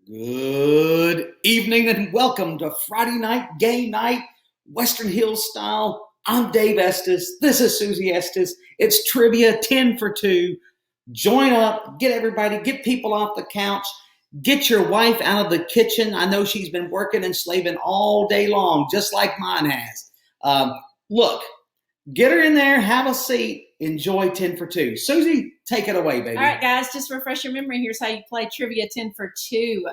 Good evening and welcome to Friday night game night, Western Hills style. I'm Dave Estes. This is Susie Estes. It's trivia 10 for 2. Join up, get everybody, get people off the couch, get your wife out of the kitchen. I know she's been working and slaving all day long, just like mine has. Look, get her in there, have a seat, enjoy 10 for 2. Susie, take it away, baby. All right, guys, just to refresh your memory, here's how you play Trivia 10 for 2.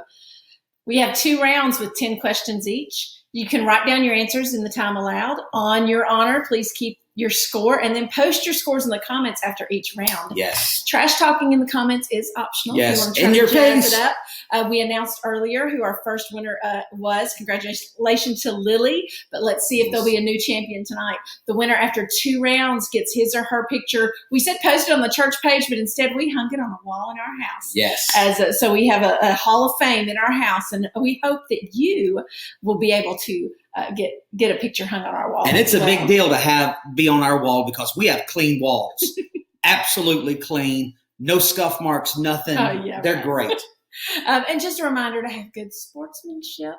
We have 2 rounds with 10 questions each. You can write down your answers in the time allowed. On your honor, please keep your score and then post your scores in the comments after each round. Yes. Trash talking in the comments is optional. Yes, in your face. It up. We announced earlier who our first winner was. Congratulations to Lily, but let's see if there'll be a new champion tonight. The winner after 2 rounds gets his or her picture. We said post it on the church page, but instead we hung it on a wall in our house. Yes. So we have a hall of fame in our house, and we hope that you will be able to get a picture hung on our wall. And it's a big deal to be on our wall because we have clean walls. Absolutely clean. No scuff marks, nothing. Oh, yeah, They're great. And just a reminder to have good sportsmanship.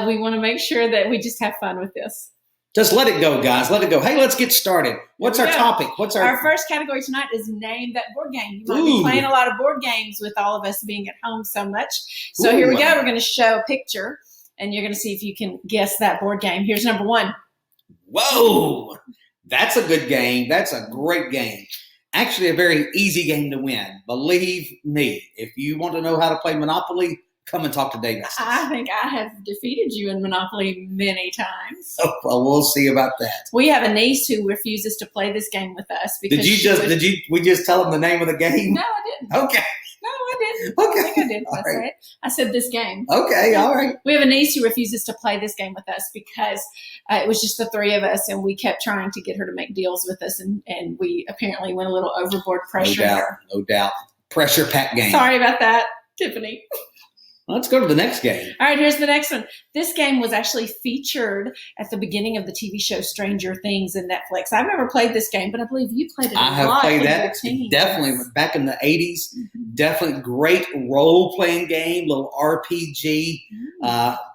We want to make sure that we just have fun with this. Just let it go, guys. Let it go. Hey, let's get started. What's our topic? Our first category tonight is Name That Board Game. You might be playing a lot of board games with all of us being at home so much. So here we go. We're going to show a picture, and you're going to see if you can guess that board game. Here's number 1. Whoa. That's a good game. That's a great game. Actually, a very easy game to win. Believe me, if you want to know how to play Monopoly, come and talk to Dave. I think I have defeated you in Monopoly many times. Oh, well, we'll see about that. We have a niece who refuses to play this game with us because we just tell them the name of the game? No, I didn't. Okay. No, I didn't. Okay. I think I did. I said this game. Okay, all right. We have a niece who refuses to play this game with us because it was just the 3 of us, and we kept trying to get her to make deals with us, and we apparently went a little overboard pressuring her. No doubt. Pressure pack game. Sorry about that, Tiffany. Let's go to the next game. All right, here's the next one. This game was actually featured at the beginning of the TV show Stranger Things in Netflix. I've never played this game, but I believe you played it a lot. I have played that. Definitely. Back in the 80s. Mm-hmm. Definitely great role-playing game, little RPG.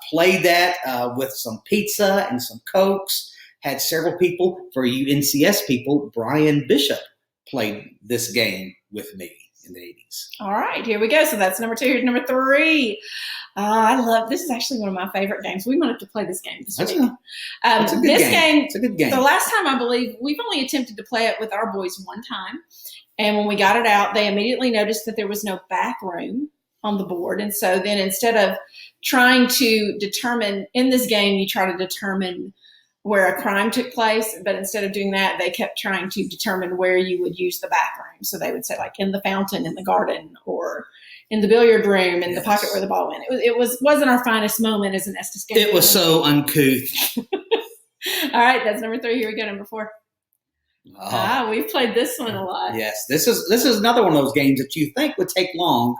Played that with some pizza and some Cokes. Had several people. For you NCS people, Brian Bishop played this game with me in the 80s. All right, here we go. So that's number 2. Here's number 3. I love this. Is actually one of my favorite games. We might have to play this game this week. It's a good game. It's a good game. The last time, I believe, we've only attempted to play it with our boys one time. And when we got it out, they immediately noticed that there was no back room on the board. And so then instead of trying to determine, in this game, you try to determine where a crime took place, but instead of doing that, they kept trying to determine where you would use the back room. So they would say, like, in the fountain, in the garden, or in the billiard room, in the pocket where the ball went. It wasn't our finest moment as an Estes game. It was so uncouth. All right, that's number 3. Here we go, number 4. We've played this one a lot. Yes, this is another one of those games that you think would take long,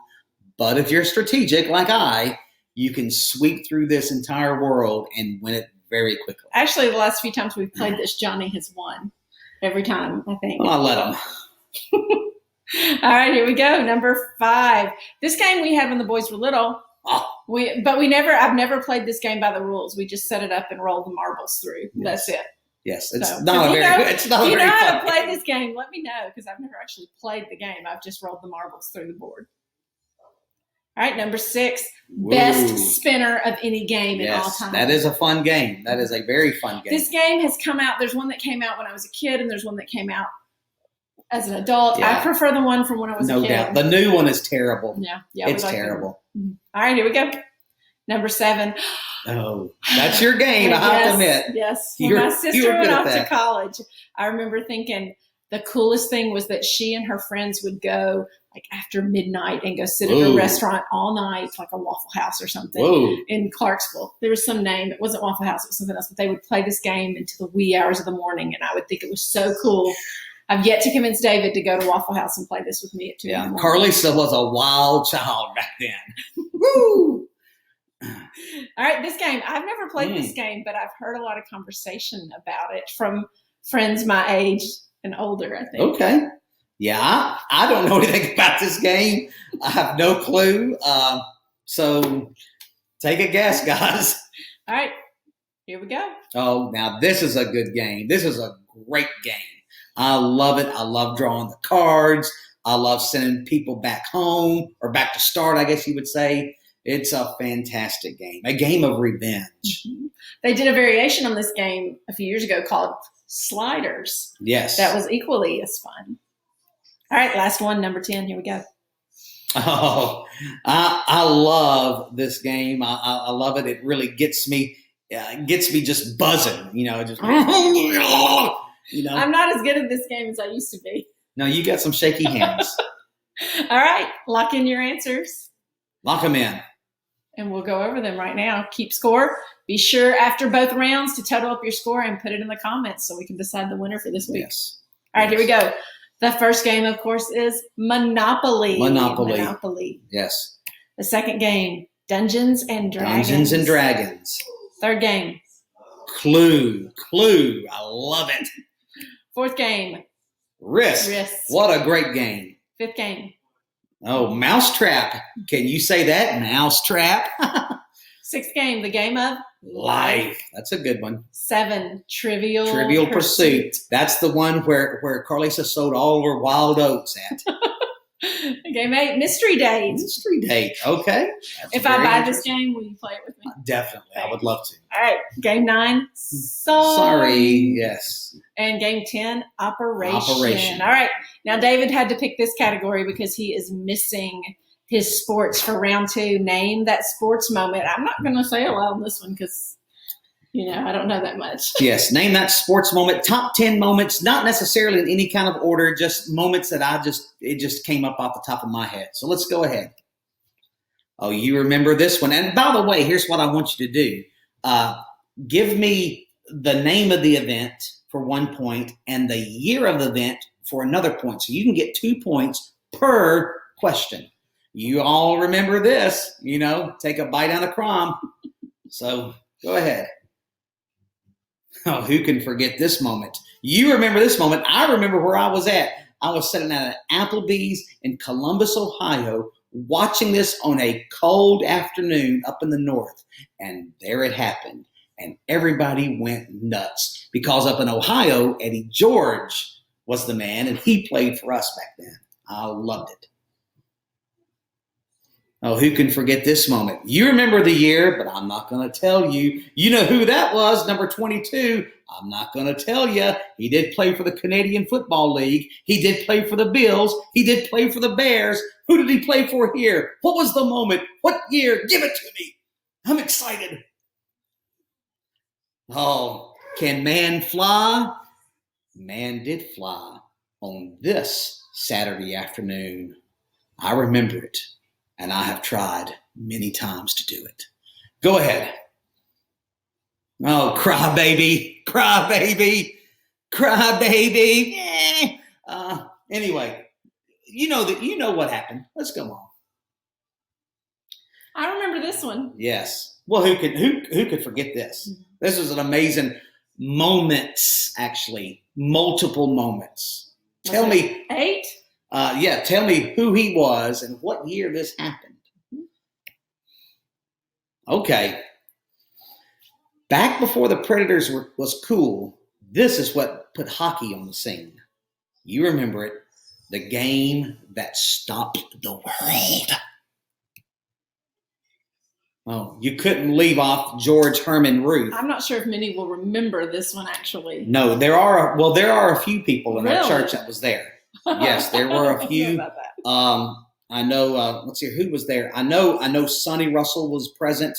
but if you're strategic like you can sweep through this entire world and win it very quickly. Actually, the last few times we've played this, Johnny has won every time, I think. Well, I'll let him. All right, here we go. Number 5. This game we had when the boys were little. I've never played this game by the rules. We just set it up and rolled the marbles through. Yes. That's it. Yes, it's not very good. It's not very fun. If you know how to play this game, let me know, because I've never actually played the game. I've just rolled the marbles through the board. All right, number 6, best spinner of any game in all time. That is a fun game. That is a very fun game. This game has come out. There's one that came out when I was a kid, and there's one that came out as an adult. Yeah. I prefer the one from when I was a kid. No doubt. The new one is terrible. Yeah, it's terrible. All right, here we go. Number 7. Oh, that's your game, I have to admit. Yes. When my sister went off to college, I remember thinking the coolest thing was that she and her friends would go like after midnight and go sit at a restaurant all night, like a Waffle House or something in Clarksville. There was some name. It wasn't Waffle House. It was something else. But they would play this game until the wee hours of the morning, and I would think it was so cool. I've yet to convince David to go to Waffle House and play this with me at 2 in the morning. Carlisa was a wild child back then. Woo! All right, this game. I've never played this game, but I've heard a lot of conversation about it from friends my age and older, I think. Okay. Yeah, I don't know anything about this game. I have no clue. So take a guess, guys. All right, here we go. Oh, now this is a good game. This is a great game. I love it. I love drawing the cards. I love sending people back home or back to start, I guess you would say. It's a fantastic game, a game of revenge. They did a variation on this game a few years ago called Sliders. Yes. That was equally as fun. All right, last one, number 10. Here we go. Oh, I love this game. I love it. It really gets me just buzzing. Just I'm not as good at this game as I used to be. No, you got some shaky hands. All right, lock in your answers. Lock them in. And we'll go over them right now. Keep score. Be sure after both rounds to total up your score and put it in the comments so we can decide the winner for this week. Yes. All right, here we go. The first game, of course, is Monopoly. Monopoly. Yes. The second game, Dungeons and Dragons. Dungeons and Dragons. Third game, Clue. I love it. fourth game, Risk. What a great game. fifth game, Oh, Mousetrap. Can you say that? Mousetrap. sixth game, the game of Life. That's a good one. 7, Trivial Pursuit. That's the one where Carlisa sold all her wild oats at. Game 8, Mystery Date. Mystery Date. Okay. That's If I very buy this game, will you play it with me? Definitely. I would love to. All right. Game 9, Sorry. Yes. And game 10, Operation. All right. Now, David had to pick this category because he is missing his sports for round 2. Name that sports moment. I'm not going to say it loud on this one because, I don't know that much. Yes. Name that sports moment. Top 10 moments, not necessarily in any kind of order, just moments that it just came up off the top of my head. So let's go ahead. Oh, you remember this one. And by the way, here's what I want you to do. Give me the name of the event for 1 point and the year of the event for another point. So you can get 2 points per question. You all remember this, take a bite out of crumb. So go ahead. Oh, who can forget this moment? You remember this moment. I remember where I was at. I was sitting at an Applebee's in Columbus, Ohio, watching this on a cold afternoon up in the north. And there it happened. And everybody went nuts because up in Ohio, Eddie George was the man, and he played for us back then. I loved it. Oh, who can forget this moment? You remember the year, but I'm not going to tell you. You know who that was, number 22. I'm not going to tell you. He did play for the Canadian Football League. He did play for the Bills. He did play for the Bears. Who did he play for here? What was the moment? What year? Give it to me. I'm excited. Oh, can man fly? Man did fly on this Saturday afternoon. I remember it. And I have tried many times to do it. Go ahead. Oh, cry baby, cry baby, cry baby. Anyway, you know what happened. Let's go on. I remember this one. Yes. Well, who could forget this? This was an amazing moments, actually, multiple moments. Tell me 8. Tell me who he was and what year this happened. Okay. Back before the Predators was cool, this is what put hockey on the scene. You remember it. The game that stopped the world. Oh, you couldn't leave off George Herman Ruth. I'm not sure if many will remember this one, actually. No, there are a few people in our church that was there. Yes, there were a few. I know. Let's see, who was there? I know. Sonny Russell was present.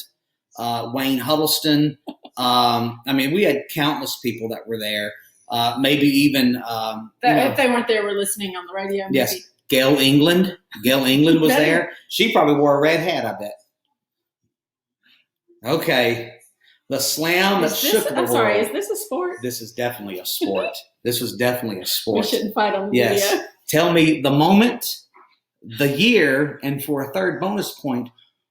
Wayne Huddleston. We had countless people that were there. Maybe even if they weren't there, we're listening on the radio. Maybe. Yes, Gail England. Gail England was there. She probably wore a red hat, I bet. Okay, the slam that shook the world. I'm sorry. Is this a sport? This is definitely a sport. This was definitely a sport. We shouldn't fight on yes. video. Tell me the moment, the year, and for a third bonus point,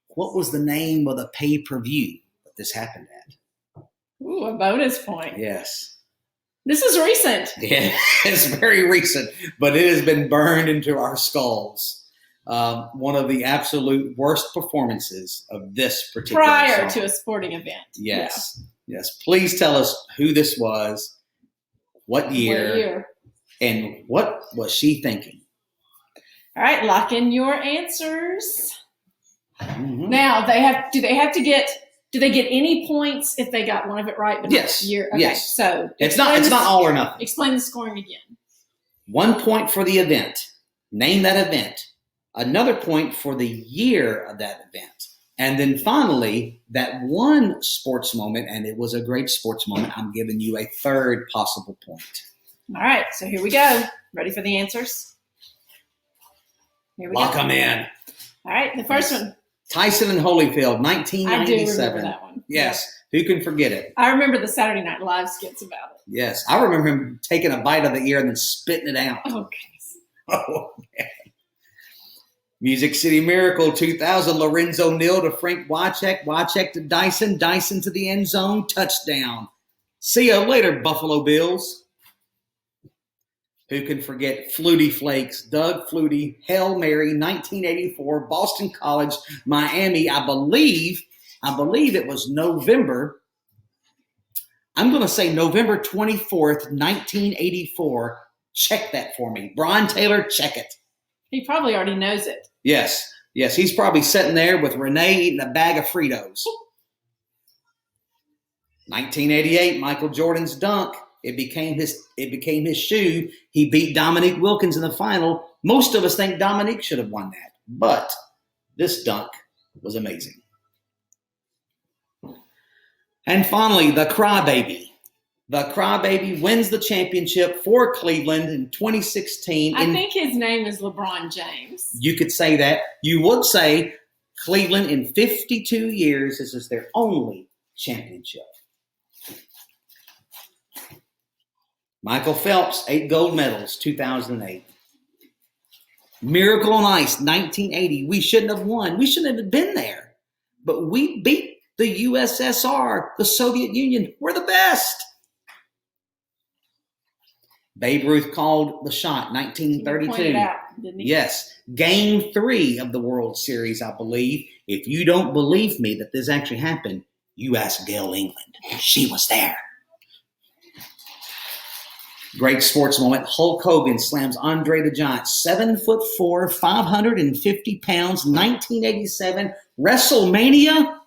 what was the name of the pay-per-view that this happened at? Ooh, a bonus point. Yes. This is recent. Yeah, it's very recent, but it has been burned into our skulls. one of the absolute worst performances of this particular prior song. to a sporting event. Yes. Yeah. Yes. Please tell us who this was, what year, and what was she thinking? All right, lock in your answers. Mm-hmm. Now do they get any points if they got one of it right? But yes. Year? Okay, yes. So it's not all or nothing. Explain the scoring again. 1 point for the event. Name that event. Another point for the year of that event. And then finally, that one sports moment, and it was a great sports moment, I'm giving you a third possible point. All right, so here we go. Ready for the answers? Here we Lock go. them in. All right, the first one. Tyson and Holyfield, 1997. I do remember that one. Yes. Yeah. Who can forget it? I remember the Saturday Night Live skits about it. Yes. I remember him taking a bite of the ear and then spitting it out. Oh, goodness. Oh, man. Music City Miracle 2000, Lorenzo Neal to Frank Wycheck, Wycheck to Dyson, Dyson to the end zone, touchdown. See you later, Buffalo Bills. Who can forget Flutie Flakes, Doug Flutie, Hail Mary, 1984, Boston College, Miami. I believe it was November. I'm going to say November 24th, 1984. Check that for me. Brian Taylor, check it. He probably already knows it. Yes. He's probably sitting there with Renee eating a bag of Fritos. 1988, Michael Jordan's dunk. It became his shoe. He beat Dominique Wilkins in the final. Most of us think Dominique should have won that, but this dunk was amazing. And finally, the Crybaby. The Crybaby wins the championship for Cleveland in 2016. I think his name is LeBron James. You could say that. You would say Cleveland in 52 years, this is their only championship. Michael Phelps, 8 gold medals, 2008. Miracle on Ice, 1980. We shouldn't have won. We shouldn't have been there. But we beat the USSR, the Soviet Union. We're the best. Babe Ruth called the shot, 1932. He pointed out, didn't he? Yes. Game 3 of the World Series, I believe. If you don't believe me that this actually happened, you ask Gail England. She was there. Great sports moment. Hulk Hogan slams Andre the Giant, 7'4", 550 pounds, 1987, WrestleMania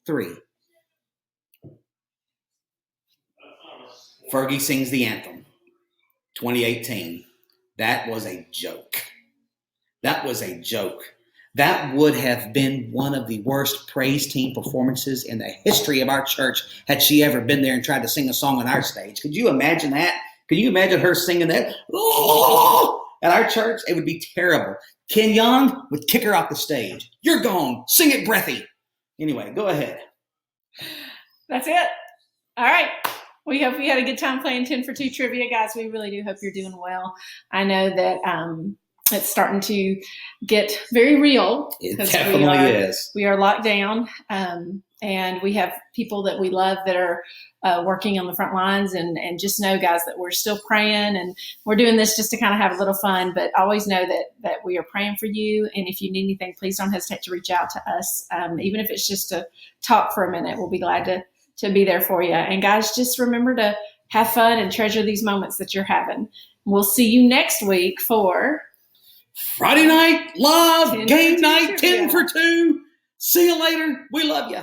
3. Fergie sings the anthem, 2018. That was a joke. That was a joke. That would have been one of the worst praise team performances in the history of our church had she ever been there and tried to sing a song on our stage. Could you imagine that? Could you imagine her singing that? Oh! At our church, it would be terrible. Ken Young would kick her off the stage. You're gone. Sing it breathy. Anyway, go ahead. That's it. All right. We hope you had a good time playing 10 for 2 trivia, guys. We really do hope you're doing well. I know that it's starting to get very real. It definitely is. We are locked down, and we have people that we love that are working on the front lines. And just know, guys, that we're still praying, and we're doing this just to kind of have a little fun. But always know that we are praying for you. And if you need anything, please don't hesitate to reach out to us. Even if it's just to talk for a minute, we'll be glad to be there for you. And guys, just remember to have fun and treasure these moments that you're having. We'll see you next week for Friday Night Love Game Night 10 for 2. See you later. We love you.